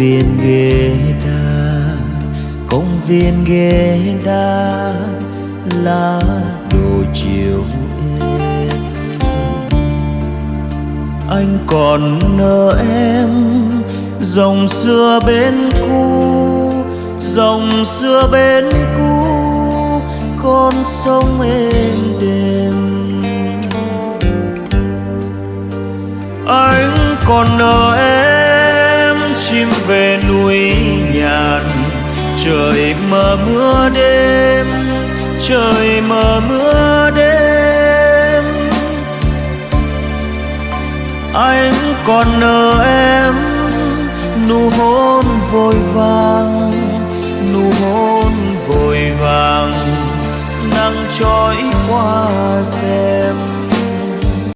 viên ghế đá, công viên ghế đá, lá đổ chiều êm. Anh còn nợ em dòng xưa bên cũ, dòng xưa bên cũ, con sông êm đềm. Anh còn nợ em chim về núi nhàn, trời mờ mưa đêm, trời mờ mưa đêm. Anh còn nợ em nụ hôn vội vàng, nụ hôn vội vàng, nắng trói qua rèm.